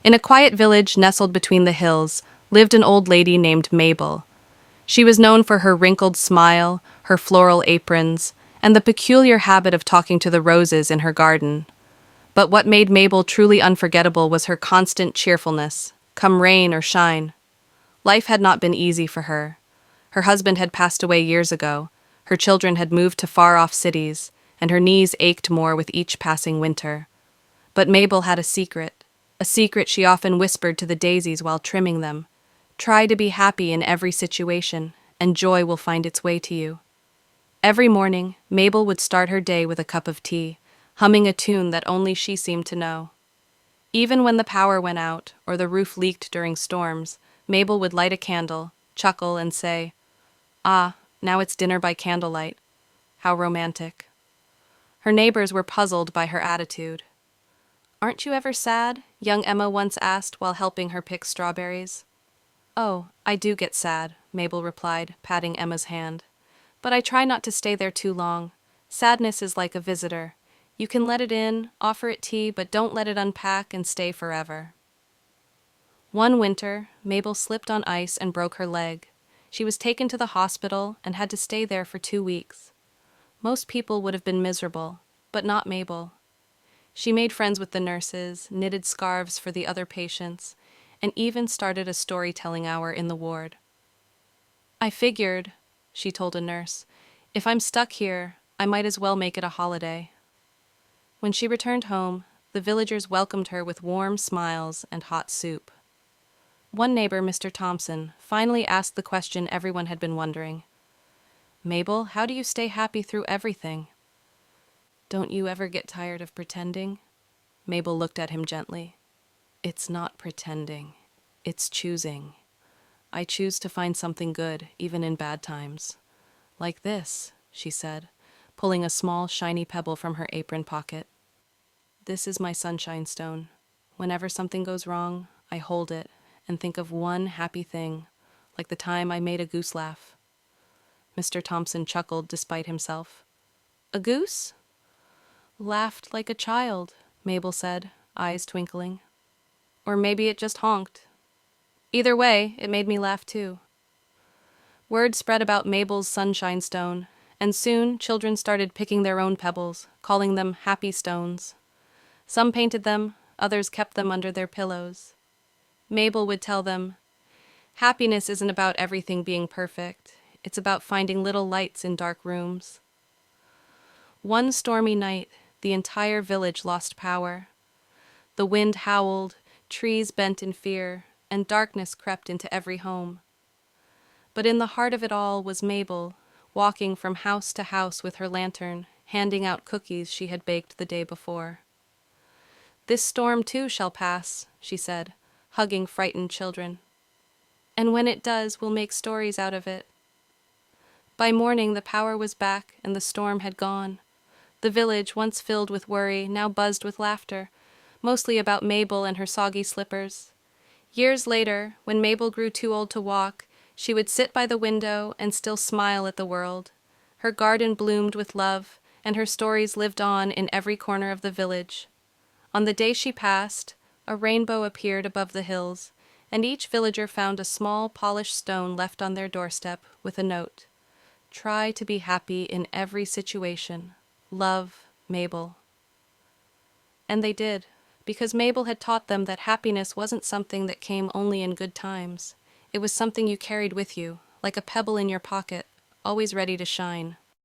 In a quiet village nestled between the hills lived an old lady named Mabel. She was known for her wrinkled smile, her floral aprons, and the peculiar habit of talking to the roses in her garden. But what made Mabel truly unforgettable was her constant cheerfulness, come rain or shine. Life had not been easy for her. Her husband had passed away years ago, her children had moved to far-off cities, and her knees ached more with each passing winter. But Mabel had a secret she often whispered to the daisies while trimming them. Try to be happy in every situation, and joy will find its way to you. Every morning, Mabel would start her day with a cup of tea, humming a tune that only she seemed to know. Even when the power went out, or the roof leaked during storms, Mabel would light a candle, chuckle, and say, "Ah, now it's dinner by candlelight. How romantic." Her neighbors were puzzled by her attitude. "Aren't you ever sad?" young Emma once asked while helping her pick strawberries. "Oh, I do get sad," Mabel replied, patting Emma's hand. "But I try not to stay there too long. Sadness is like a visitor. You can let it in, offer it tea, but don't let it unpack and stay forever." One winter, Mabel slipped on ice and broke her leg. She was taken to the hospital and had to stay there for 2 weeks. Most people would have been miserable, but not Mabel. She made friends with the nurses, knitted scarves for the other patients, and even started a storytelling hour in the ward. "I figured," she told a nurse, "if I'm stuck here, I might as well make it a holiday." When she returned home, the villagers welcomed her with warm smiles and hot soup. One neighbor, Mr. Thompson, finally asked the question everyone had been wondering. "Mabel, how do you stay happy through everything?" "Don't you ever get tired of pretending?" Mabel looked at him gently. "It's not pretending. It's choosing. I choose to find something good, even in bad times. Like this," she said, pulling a small, shiny pebble from her apron pocket. "This is my sunshine stone. Whenever something goes wrong, I hold it and think of one happy thing, like the time I made a goose laugh." Mr. Thompson chuckled despite himself. "A goose?" "Laughed like a child," Mabel said, eyes twinkling. "Or maybe it just honked. Either way, it made me laugh too." Word spread about Mabel's sunshine stone, and soon children started picking their own pebbles, calling them happy stones. Some painted them, others kept them under their pillows. Mabel would tell them, "Happiness isn't about everything being perfect. It's about finding little lights in dark rooms." One stormy night, the entire village lost power. The wind howled, trees bent in fear, and darkness crept into every home. But in the heart of it all was Mabel, walking from house to house with her lantern, handing out cookies she had baked the day before. "This storm too shall pass," she said, hugging frightened children. "And when it does, we'll make stories out of it." By morning, the power was back and the storm had gone. The village, once filled with worry, now buzzed with laughter, mostly about Mabel and her soggy slippers. Years later, when Mabel grew too old to walk, she would sit by the window and still smile at the world. Her garden bloomed with love, and her stories lived on in every corner of the village. On the day she passed, a rainbow appeared above the hills, and each villager found a small polished stone left on their doorstep with a note. "Try to be happy in every situation. Love, Mabel." And they did, because Mabel had taught them that happiness wasn't something that came only in good times. It was something you carried with you, like a pebble in your pocket, always ready to shine.